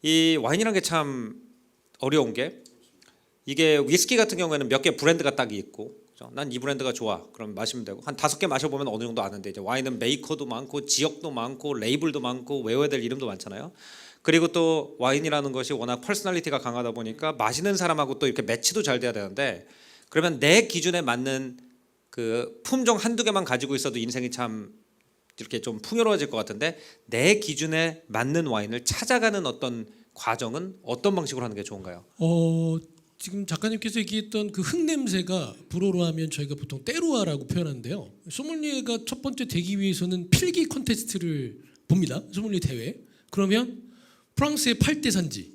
이 와인이라는 게 참 어려운 게 이게 위스키 같은 경우에는 몇 개 브랜드가 딱 있고 난 이 브랜드가 좋아 그럼 마시면 되고 한 5개 마셔보면 어느 정도 아는데 이제 와인은 메이커도 많고 지역도 많고 레이블도 많고 외워야 될 이름도 많잖아요. 그리고 또 와인이라는 것이 워낙 퍼스널리티가 강하다 보니까 마시는 사람하고 또 이렇게 매치도 잘 돼야 되는데 그러면 내 기준에 맞는 그 품종 한두 개만 가지고 있어도 인생이 참 이렇게 좀 풍요로워질 것 같은데 내 기준에 맞는 와인을 찾아가는 어떤 과정은 어떤 방식으로 하는 게 좋은가요? 지금 작가님께서 얘기했던 그 흙냄새가 불어로 하면 저희가 보통 때루아라고 표현하는데요. 소믈리에가 첫 번째 되기 위해서는 필기 콘테스트를 봅니다. 소믈리에 대회. 그러면 프랑스의 8대 산지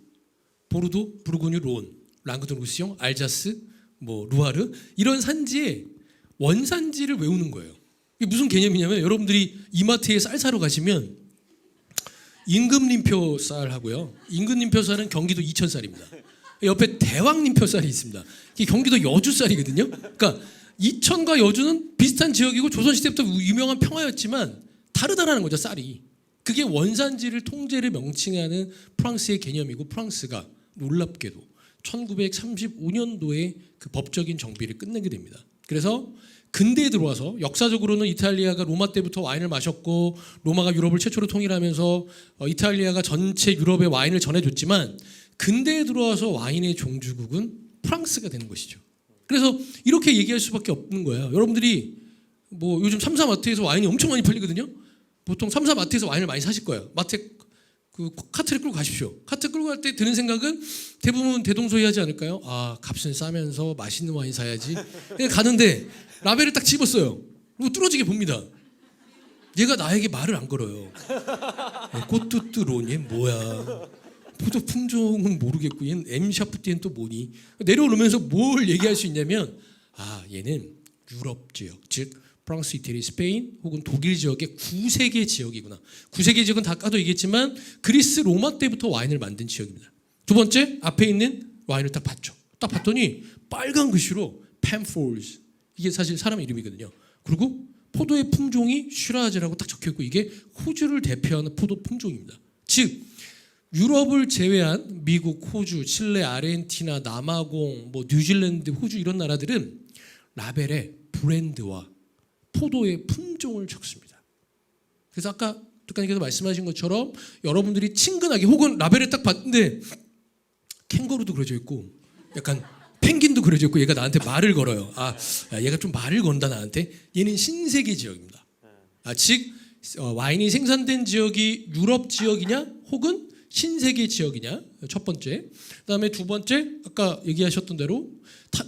보르도, 부르고뉴, 론, 랑그도르-루시옹, 알자스, 루아르 이런 산지의 원산지를 외우는 거예요. 이게 무슨 개념이냐면 여러분들이 이마트에 쌀 사러 가시면 임금님표 쌀하고요. 임금님표 쌀은 경기도 이천쌀입니다. 옆에 대왕님표 쌀이 있습니다. 이게 경기도 여주 쌀이거든요. 그러니까 이천과 여주는 비슷한 지역이고 조선시대부터 유명한 평화였지만 다르다라는 거죠. 쌀이. 그게 원산지를 통제를 명칭하는 프랑스의 개념이고 프랑스가 놀랍게도 1935년도에 그 법적인 정비를 끝내게 됩니다. 그래서 근대에 들어와서 역사적으로는 이탈리아가 로마 때부터 와인을 마셨고 로마가 유럽을 최초로 통일하면서 이탈리아가 전체 유럽에 와인을 전해줬지만 근대에 들어와서 와인의 종주국은 프랑스가 되는 것이죠. 그래서 이렇게 얘기할 수밖에 없는 거예요. 여러분들이 요즘 삼사마트에서 와인이 엄청 많이 팔리거든요. 보통 삼사마트에서 와인을 많이 사실 거예요. 마트에 그 카트를 끌고 가십시오. 카트 끌고 갈 때 드는 생각은 대부분 대동소이하지 않을까요? 값은 싸면서 맛있는 와인 사야지. 가는데 라벨을 딱 집었어요. 그리고 뚫어지게 봅니다. 얘가 나에게 말을 안 걸어요. 꽃뚜뚜론 얘 뭐야? 포도 품종은 모르겠고 얘는 엠샤프티엔 또 뭐니? 내려오면서 뭘 얘기할 수 있냐면 얘는 유럽 지역 즉 프랑스, 이태리, 스페인 혹은 독일 지역의 9세계 지역이구나. 9세계 지역은 다 까도 얘기했지만 그리스, 로마 때부터 와인을 만든 지역입니다. 두 번째 앞에 있는 와인을 딱 봤죠. 딱 봤더니 빨간 글씨로 펜폴즈 이게 사실 사람 이름이거든요. 그리고 포도의 품종이 슈라즈라고 딱 적혀있고 이게 호주를 대표하는 포도 품종입니다. 즉 유럽을 제외한 미국, 호주, 칠레, 아르헨티나, 남아공, 뉴질랜드, 호주 이런 나라들은 라벨에 브랜드와 포도의 품종을 적습니다. 그래서 아까 작가님께서 말씀하신 것처럼 여러분들이 친근하게 혹은 라벨을 딱 봤는데 캥거루도 그려져 있고 약간 펭귄도 그려져 있고 얘가 나한테 말을 걸어요. 얘가 좀 말을 건다 나한테. 얘는 신세계 지역입니다. 즉 와인이 생산된 지역이 유럽 지역이냐 혹은 신세계 지역이냐 첫 번째. 그다음에 두 번째 아까 얘기하셨던 대로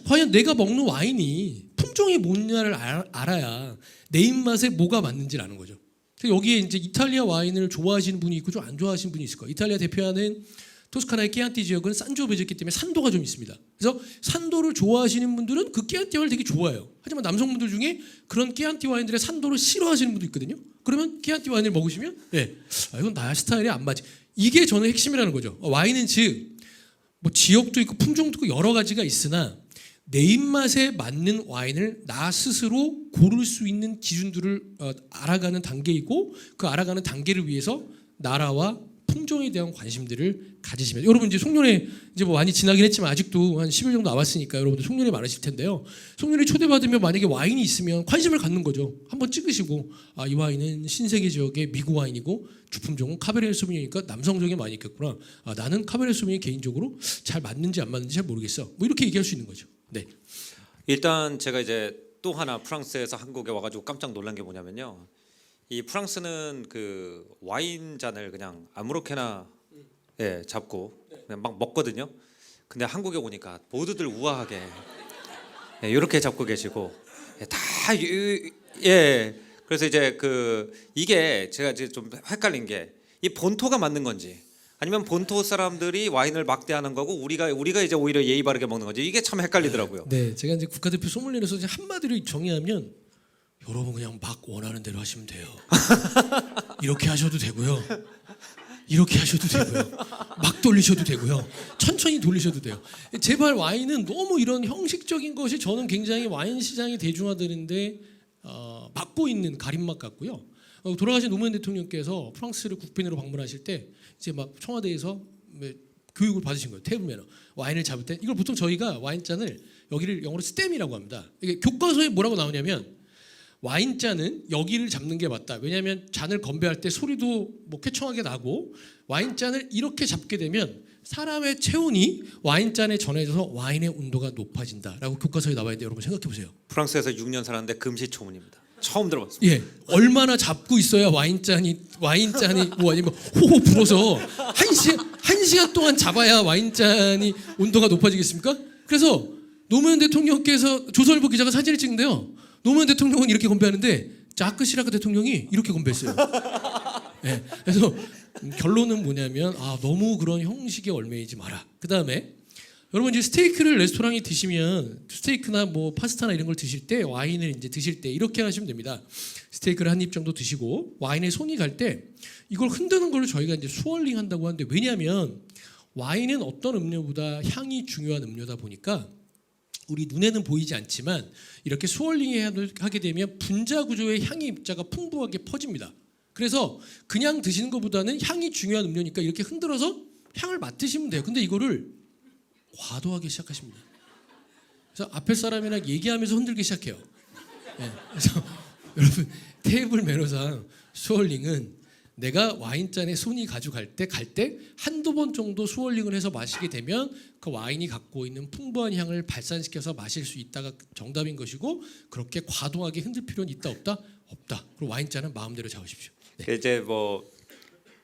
과연 내가 먹는 와인이 품종이 뭐냐를 알아야 내 입맛에 뭐가 맞는지를 아는 거죠. 여기에 이제 이탈리아 와인을 좋아하시는 분이 있고 좀 안 좋아하시는 분이 있을 거예요. 이탈리아 대표하는 토스카나의 치안티 지역은 산조베졌기 때문에 산도가 좀 있습니다. 그래서 산도를 좋아하시는 분들은 그 치안티 와인을 되게 좋아해요. 하지만 남성분들 중에 그런 치안티 와인들의 산도를 싫어하시는 분도 있거든요. 그러면 치안티 와인을 먹으시면 이건 나 스타일에 안 맞지. 이게 저는 핵심이라는 거죠. 와인은 즉 지역도 있고 품종도 있고 여러 가지가 있으나 내 입맛에 맞는 와인을 나 스스로 고를 수 있는 기준들을 알아가는 단계이고 그 알아가는 단계를 위해서 나라와 품종에 대한 관심들을 가지시면 여러분 이제 송년회 이제 많이 지나긴 했지만 아직도 한 10일 정도 남았으니까 여러분들 송년회 많으실 텐데요. 송년회 초대받으면 만약에 와인이 있으면 관심을 갖는 거죠. 한번 찍으시고 이 와인은 신세계 지역의 미국 와인이고 주품종은 카베르네 소비뇽이니까 남성적인 와인이 있겠구나. 나는 카베르네 소비뇽이 개인적으로 잘 맞는지 안 맞는지 잘 모르겠어. 이렇게 얘기할 수 있는 거죠. 네. 일단 제가 이제 또 하나 프랑스에서 한국에 와가지고 깜짝 놀란 게 뭐냐면요. 이 프랑스는 그 와인 잔을 그냥 아무렇게나 잡고 그냥 막 먹거든요. 근데 한국에 오니까 모두들 우아하게 이렇게 잡고 계시고 그래서 이제 이게 제가 이제 좀 헷갈린 게 이 본토가 맞는 건지 아니면 본토 사람들이 와인을 막대하는 거고 우리가 이제 오히려 예의 바르게 먹는 건지 이게 참 헷갈리더라고요. 네, 제가 이제 국가대표 소믈리에로서 한마디로 정의하면 여러분 그냥 막 원하는 대로 하시면 돼요. 이렇게 하셔도 되고요. 이렇게 하셔도 되고요. 막 돌리셔도 되고요. 천천히 돌리셔도 돼요. 제발 와인은 너무 이런 형식적인 것이 저는 굉장히 와인 시장이 대중화되는데 막고 있는 가림막 같고요. 돌아가신 노무현 대통령께서 프랑스를 국빈으로 방문하실 때 이제 막 청와대에서 교육을 받으신 거예요. 테이블 매너. 와인을 잡을 때 이걸 보통 저희가 와인잔을 여기를 영어로 스템이라고 합니다. 이게 교과서에 뭐라고 나오냐면 와인잔은 여기를 잡는 게 맞다. 왜냐하면 잔을 건배할 때 소리도 뭐 쾌청하게 나고 와인잔을 이렇게 잡게 되면 사람의 체온이 와인잔에 전해져서 와인의 온도가 높아진다라고 교과서에 나와 있는데 여러분 생각해 보세요. 프랑스에서 6년 살았는데 금시초문입니다. 처음 들어봤습니다. 예, 얼마나 잡고 있어야 와인잔이 뭐 아니면 호호 불어서 한 시간 동안 잡아야 와인잔이 온도가 높아지겠습니까? 그래서 노무현 대통령께서 조선일보 기자가 사진을 찍는데요. 노무현 대통령은 이렇게 건배하는데 자크 시라크 대통령이 이렇게 건배했어요. 예, 그래서 결론은 뭐냐면 너무 그런 형식에 얽매이지 마라. 그 다음에 여러분 이제 스테이크를 레스토랑에 드시면 스테이크나 뭐 파스타나 이런 걸 드실 때 와인을 이제 드실 때 이렇게 하시면 됩니다. 스테이크를 한 입 정도 드시고 와인에 손이 갈 때 이걸 흔드는 걸 저희가 이제 스월링 한다고 하는데 왜냐하면 와인은 어떤 음료보다 향이 중요한 음료다 보니까 우리 눈에는 보이지 않지만 이렇게 스월링 하게 되면 분자 구조의 향의 입자가 풍부하게 퍼집니다. 그래서 그냥 드시는 것보다는 향이 중요한 음료니까 이렇게 흔들어서 향을 맡으시면 돼요. 근데 이거를 과도하게 시작하십니다. 그래서 앞에 사람이랑 얘기하면서 흔들기 시작해요. 네. 그래서 여러분 테이블 매너상 스월링은 내가 와인잔에 손이 가져갈 때 한두 번 정도 스월링을 해서 마시게 되면 그 와인이 갖고 있는 풍부한 향을 발산시켜서 마실 수 있다가 정답인 것이고 그렇게 과도하게 흔들 필요는 있다 없다? 없다. 그리고 와인잔은 마음대로 잡으십시오. 네. 이제 뭐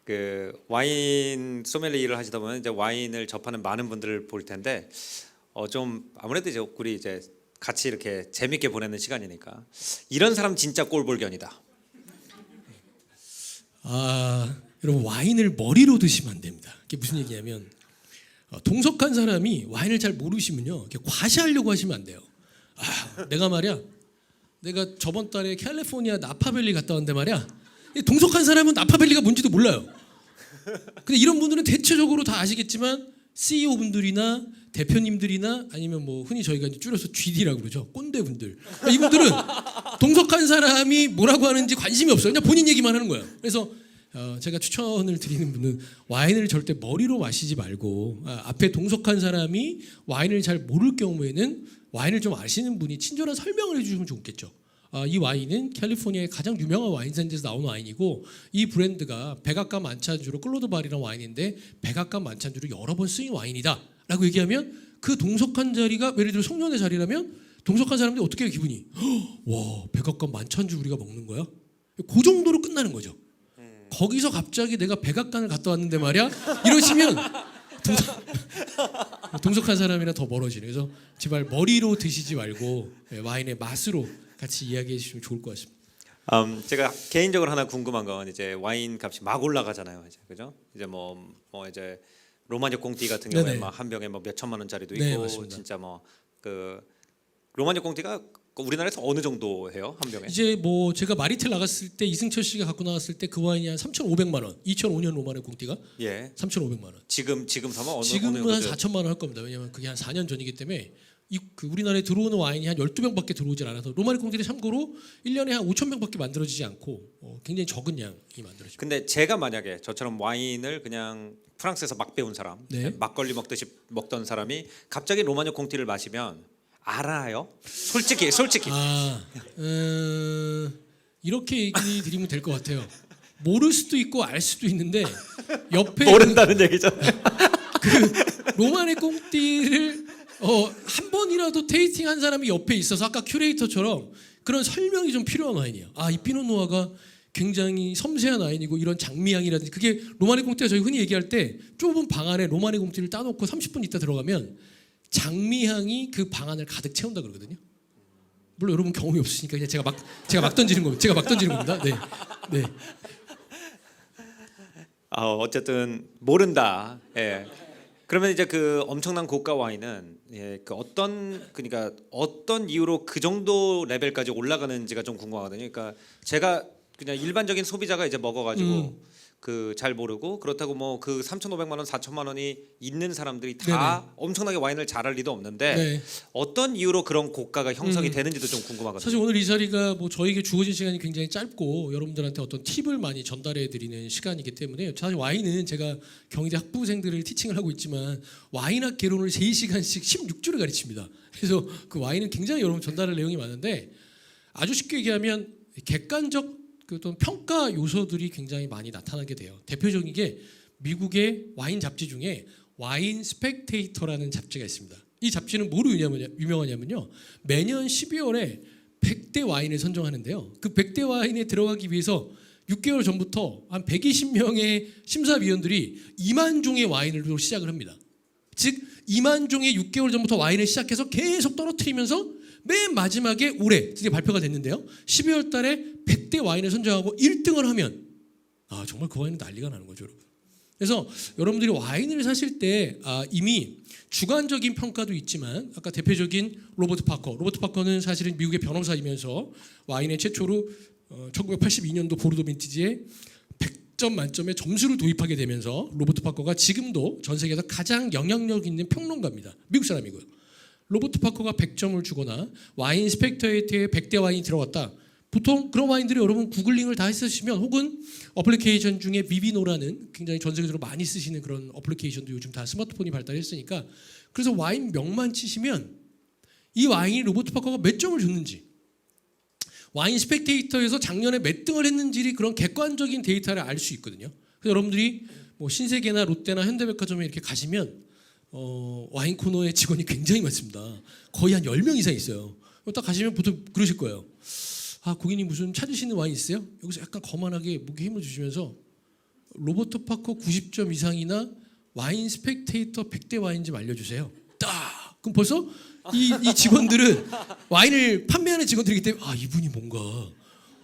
그 와인 소믈리에 일을 하시다 보면 이제 와인을 접하는 많은 분들을 볼 텐데 좀 아무래도 이제 우리 이제 같이 이렇게 재밌게 보내는 시간이니까 이런 사람 진짜 꼴볼견이다. 여러분 와인을 머리로 드시면 안 됩니다. 이게 무슨 얘기냐면 동석한 사람이 와인을 잘 모르시면요 이렇게 과시하려고 하시면 안 돼요. 내가 저번 달에 캘리포니아 나파밸리 갔다 왔는데 말이야. 동석한 사람은 나파밸리가 뭔지도 몰라요. 근데 이런 분들은 대체적으로 다 아시겠지만 CEO 분들이나 대표님들이나 아니면 뭐 흔히 저희가 이제 줄여서 GD라고 그러죠. 꼰대분들. 이분들은 동석한 사람이 뭐라고 하는지 관심이 없어요. 그냥 본인 얘기만 하는 거예요. 그래서 제가 추천을 드리는 분은 와인을 절대 머리로 마시지 말고 앞에 동석한 사람이 와인을 잘 모를 경우에는 와인을 좀 아시는 분이 친절한 설명을 해주시면 좋겠죠. 이 와인은 캘리포니아의 가장 유명한 와인산지에서 나온 와인이고 이 브랜드가 백악관 만찬주로 클로드 바리라는 와인인데 백악관 만찬주로 여러 번 쓰인 와인이다 라고 얘기하면 그 동석한 자리가 예를 들어 송년회 자리라면 동석한 사람들이 어떻게 해요 기분이? 와 백악관 만찬주 우리가 먹는 거야? 그 정도로 끝나는 거죠. 거기서 갑자기 내가 백악관을 갔다 왔는데 말이야 이러시면 동석한 사람이랑 더 멀어지네. 그래서 제발 머리로 드시지 말고 와인의 맛으로 같이 이야기해 주시면 좋을 것 같습니다. 제가 개인적으로 하나 궁금한 건 이제 와인 값이 막 올라가잖아요. 이제 그죠? 이제 뭐 이제 로마녀 꽁띠 같은 경우에 네네. 막 한 병에 뭐 몇 천만 원짜리도 네, 있고 맞습니다. 진짜 뭐 그 로마녀 꽁띠가 우리나라에서 어느 정도 해요 한 병에? 이제 뭐 제가 마리텔 나갔을 때 이승철 씨가 갖고 나왔을 때 그 와인이 한 3,500만 원. 2005년 로마네 공띠가 예. 3,500만 원. 지금 사면 어느 지금은 한 정도 4천만 원 할 겁니다. 왜냐하면 그게 한 4년 전이기 때문에 그 우리나라에 들어오는 와인이 한 12병밖에 들어오질 않아서 로마네 공띠는 참고로 1년에 한 5,000병밖에 만들어지지 않고 굉장히 적은 양이 만들어집니다. 근데 제가 만약에 저처럼 와인을 그냥 프랑스에서 막 배운 사람, 네. 막걸리 먹듯이 먹던 사람이 갑자기 로마녀 꽁띠를 마시면 알아요? 솔직히 이렇게 얘기 드리면 될 것 같아요. 모를 수도 있고 알 수도 있는데 옆에 모른다는 얘기죠. 그 로마네 꽁띠를 한 번이라도 테이스팅한 사람이 옆에 있어서 아까 큐레이터처럼 그런 설명이 좀 필요한 와인이에요. 이 피노누아가 굉장히 섬세한 와인이고 이런 장미향이라든지 그게 로마네 꽁띠가 저희 흔히 얘기할 때 좁은 방 안에 로마네 꽁띠를 따놓고 30분 있다 들어가면 장미향이 그 방 안을 가득 채운다 그러거든요. 물론 여러분 경험이 없으시니까 그냥 제가 막 던지는 겁니다. 제가 막 던지는 겁니다. 네. 네. 어쨌든 모른다. 예. 그러면 이제 그 엄청난 고가 와인은 그러니까 어떤 이유로 그 정도 레벨까지 올라가는지가 좀 궁금하거든요. 그러니까 제가 그냥 일반적인 소비자가 이제 먹어가지고 잘 모르고 그렇다고 뭐 그 3,500만 원, 4천만 원이 있는 사람들이 다 엄청나게 와인을 잘할 리도 없는데 네. 어떤 이유로 그런 고가가 형성이 되는지도 좀 궁금하거든요. 사실 오늘 이 자리가 뭐 저에게 주어진 시간이 굉장히 짧고 여러분들한테 어떤 팁을 많이 전달해 드리는 시간이기 때문에 사실 와인은 제가 경희대 학부생들을 티칭을 하고 있지만 와인학 개론을 3시간씩 16주를 가르칩니다. 그래서 그 와인은 굉장히 여러분 전달할 내용이 많은데 아주 쉽게 얘기하면 객관적 그 어떤 평가 요소들이 굉장히 많이 나타나게 돼요. 대표적인 게 미국의 와인 잡지 중에 와인 스펙테이터라는 잡지가 있습니다. 이 잡지는 뭐로 유명하냐면요. 매년 12월에 100대 와인을 선정하는데요. 그 100대 와인에 들어가기 위해서 6개월 전부터 한 120명의 심사위원들이 2만 종의 와인으로 시작을 합니다. 즉 2만 종의 6개월 전부터 와인을 시작해서 계속 떨어뜨리면서 맨 마지막에 올해 드디어 발표가 됐는데요. 12월 달에 100대 와인을 선정하고 1등을 하면 정말 그 와인은 난리가 나는 거죠, 여러분. 그래서 여러분들이 와인을 사실 때 이미 주관적인 평가도 있지만 아까 대표적인 로버트 파커는 사실은 미국의 변호사이면서 와인의 최초로 1982년도 보르도 빈티지에 100점 만점에 점수를 도입하게 되면서 로버트 파커가 지금도 전 세계에서 가장 영향력 있는 평론가입니다. 미국 사람이고요. 로버트 파커가 100점을 주거나 와인 스펙터에이트에 100대 와인이 들어갔다. 보통 그런 와인들이 여러분 구글링을 다 했으시면 혹은 어플리케이션 중에 비비노라는 굉장히 전 세계적으로 많이 쓰시는 그런 어플리케이션도 요즘 다 스마트폰이 발달했으니까 그래서 와인 명만 치시면 이 와인이 로버트 파커가 몇 점을 줬는지 와인 스펙테이터에서 작년에 몇 등을 했는지 그런 객관적인 데이터를 알 수 있거든요. 그래서 여러분들이 뭐 신세계나 롯데나 현대백화점에 이렇게 가시면 와인 코너에 직원이 굉장히 많습니다. 거의 한 10명 이상 있어요. 딱 가시면 보통 그러실 거예요. 고객님 무슨 찾으시는 와인 있어요? 여기서 약간 거만하게 목에 힘을 주시면서 로버트 파커 90점 이상이나 와인 스펙테이터 100대 와인 좀 알려주세요. 딱! 그럼 벌써 이 직원들은 와인을 판매하는 직원들이기 때문에 이분이 뭔가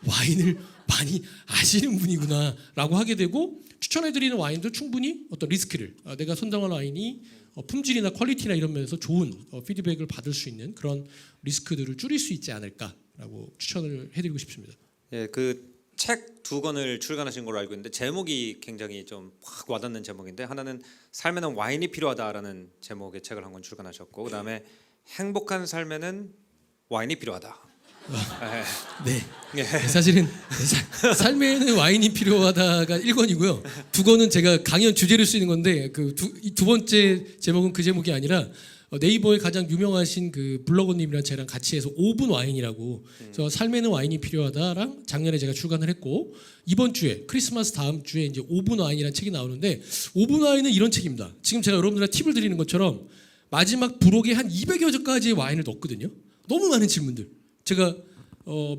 와인을 많이 아시는 분이구나 라고 하게 되고 추천해드리는 와인도 충분히 어떤 리스크를 내가 선정한 와인이 품질이나 퀄리티나 이런 면에서 좋은 피드백을 받을 수 있는 그런 리스크들을 줄일 수 있지 않을까라고 추천을 해드리고 싶습니다. 예, 그 책 2권을 출간하신 걸로 알고 있는데 제목이 굉장히 좀 확 와닿는 제목인데 하나는 삶에는 와인이 필요하다라는 제목의 책을 한 권 출간하셨고 그다음에 행복한 삶에는 와인이 필요하다. 네. 사실은 삶에는 와인이 필요하다가 1권이고요. 2권은 제가 강연 주제로 쓰이는 건데 두 번째 제목은 그 제목이 아니라 네이버에 가장 유명하신 그 블로거님이랑 저랑 같이 해서 5분 와인이라고 저 삶에는 와인이 필요하다랑 작년에 제가 출간을 했고 이번 주에 크리스마스 다음 주에 이제 5분 와인이라는 책이 나오는데 5분 와인은 이런 책입니다. 지금 제가 여러분들한테 팁을 드리는 것처럼 마지막 부록에 한 200여 가지의 와인을 넣었거든요. 너무 많은 질문들. 제가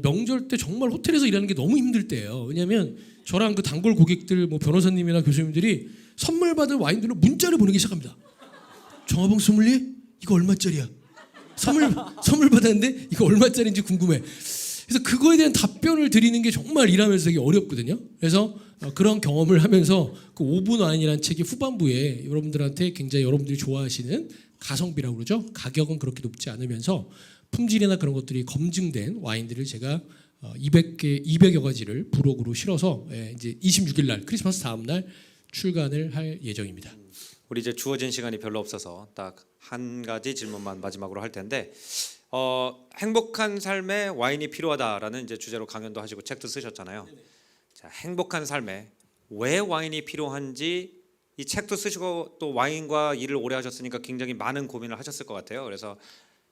명절 때 정말 호텔에서 일하는 게 너무 힘들 때예요. 왜냐하면 저랑 그 단골 고객들, 뭐 변호사님이나 교수님들이 선물 받은 와인들로 문자를 보내기 시작합니다. 정화봉 소믈리에 이거 얼마짜리야? 선물 받았는데 이거 얼마짜리인지 궁금해. 그래서 그거에 대한 답변을 드리는 게 정말 일하면서 되게 어렵거든요. 그래서 그런 경험을 하면서 그 5분 와인이라는 책이 후반부에 여러분들한테 굉장히 여러분들이 좋아하시는 가성비라고 그러죠. 가격은 그렇게 높지 않으면서 품질이나 그런 것들이 검증된 와인들을 제가 200여 가지를 부록으로 실어서 이제 26일 날 크리스마스 다음 날 출간을 할 예정입니다. 우리 이제 주어진 시간이 별로 없어서 딱 한 가지 질문만 마지막으로 할 텐데 행복한 삶에 와인이 필요하다라는 이제 주제로 강연도 하시고 책도 쓰셨잖아요. 자, 행복한 삶에 왜 와인이 필요한지 이 책도 쓰시고 또 와인과 일을 오래 하셨으니까 굉장히 많은 고민을 하셨을 것 같아요. 그래서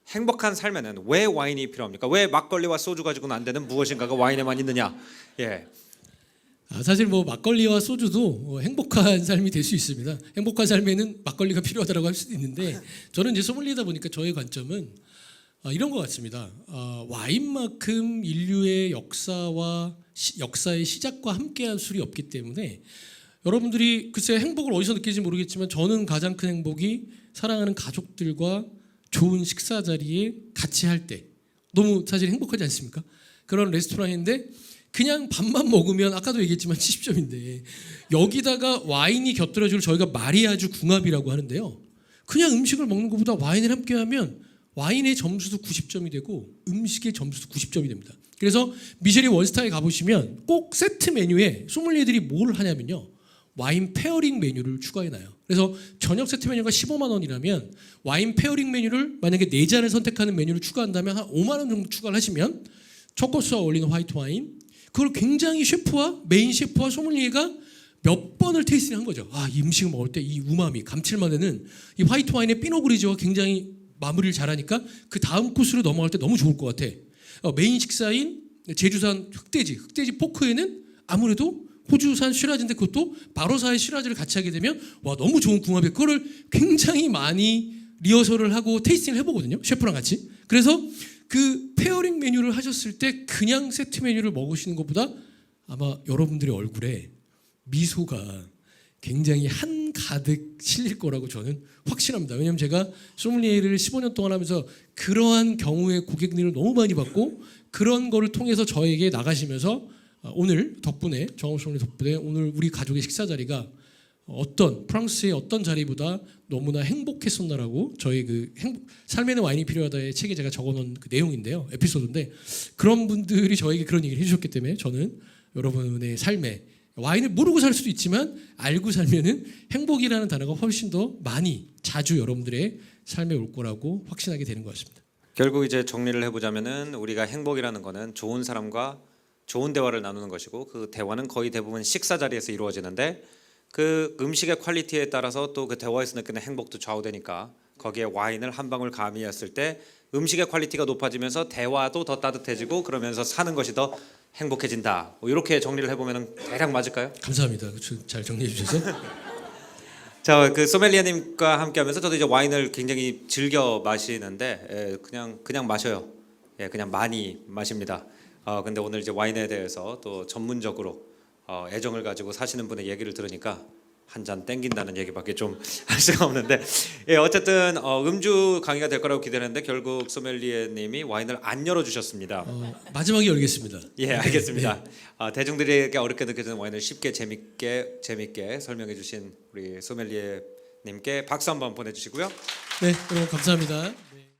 행복한 삶에는 왜 와인이 필요합니까? 왜 막걸리와 소주 가지고는 안 되는 무엇인가가 와인에만 있느냐? 예. 사실 뭐 막걸리와 소주도 행복한 삶이 될 수 있습니다. 행복한 삶에는 막걸리가 필요하다고 할 수도 있는데 저는 이제 소믈리에다 보니까 저의 관점은 이런 것 같습니다. 와인만큼 인류의 역사의 시작과 함께한 술이 없기 때문에 여러분들이 글쎄 행복을 어디서 느끼는지 모르겠지만 저는 가장 큰 행복이 사랑하는 가족들과 좋은 식사 자리에 같이 할 때 너무 사실 행복하지 않습니까? 그런 레스토랑인데 그냥 밥만 먹으면 아까도 얘기했지만 70점인데 여기다가 와인이 곁들여지고 저희가 마리아주 궁합이라고 하는데요. 그냥 음식을 먹는 것보다 와인을 함께하면 와인의 점수도 90점이 되고 음식의 점수도 90점이 됩니다. 그래서 미쉐린 원스타에 가보시면 꼭 세트 메뉴에 소믈리에들이 뭘 하냐면요. 와인 페어링 메뉴를 추가해놔요. 그래서 저녁 세트 메뉴가 15만 원이라면 와인 페어링 메뉴를 만약에 4잔을 선택하는 메뉴를 추가한다면 한 5만 원 정도 추가를 하시면 초코스와 어울리는 화이트 와인, 그걸 굉장히 셰프와 메인 셰프와 소믈리에가 몇 번을 테이스팅한 거죠. 이 음식을 먹을 때 이 우마미, 감칠맛에는 이 화이트 와인의 피노그리지오가 굉장히 마무리를 잘하니까 그 다음 코스로 넘어갈 때 너무 좋을 것 같아. 메인 식사인 제주산 흑돼지 포크에는 아무래도 호주산 시라즈인데 그것도 바로사의 시라즈를 같이 하게 되면 와 너무 좋은 궁합에 그거를 굉장히 많이 리허설을 하고 테이스팅을 해보거든요. 셰프랑 같이. 그래서 그 페어링 메뉴를 하셨을 때 그냥 세트 메뉴를 먹으시는 것보다 아마 여러분들의 얼굴에 미소가 굉장히 한가득 실릴 거라고 저는 확신합니다. 왜냐하면 제가 소믈리에를 15년 동안 하면서 그러한 경우의 고객님을 너무 많이 받고 그런 거를 통해서 저에게 나가시면서 오늘 덕분에 정업 소믈리에 덕분에 오늘 우리 가족의 식사 자리가 어떤 프랑스의 어떤 자리보다 너무나 행복했었나라고 저희 그 삶에는 와인이 필요하다의 책에 제가 적어놓은 그 내용인데요. 에피소드인데 그런 분들이 저에게 그런 얘기를 해주셨기 때문에 저는 여러분의 삶에 와인을 모르고 살 수도 있지만 알고 살면은 행복이라는 단어가 훨씬 더 많이 자주 여러분들의 삶에 올 거라고 확신하게 되는 것 같습니다. 결국 이제 정리를 해보자면은 우리가 행복이라는 거는 좋은 사람과 좋은 대화를 나누는 것이고 그 대화는 거의 대부분 식사 자리에서 이루어지는데 그 음식의 퀄리티에 따라서 또 그 대화에서 느끼는 행복도 좌우되니까 거기에 와인을 한 방울 가미했을 때 음식의 퀄리티가 높아지면서 대화도 더 따뜻해지고 그러면서 사는 것이 더 행복해진다. 이렇게 정리를 해보면 대략 맞을까요? 감사합니다. 잘 정리해 주셔서. 자, 그 소믈리에님과 함께하면서 저도 이제 와인을 굉장히 즐겨 마시는데 그냥 마셔요. 그냥 많이 마십니다. 근데 오늘 이제 와인에 대해서 또 전문적으로 애정을 가지고 사시는 분의 얘기를 들으니까 한 잔 땡긴다는 얘기밖에 좀 할 수가 없는데 어쨌든 음주 강의가 될 거라고 기대했는데 결국 소믈리에님이 와인을 안 열어주셨습니다. 마지막에 열겠습니다. 예, 알겠습니다. 대중들에게 어렵게 느껴지는 와인을 쉽게 재밌게 설명해 주신 우리 소믈리에님께 박수 한번 보내주시고요. 네, 여러분 감사합니다. 네.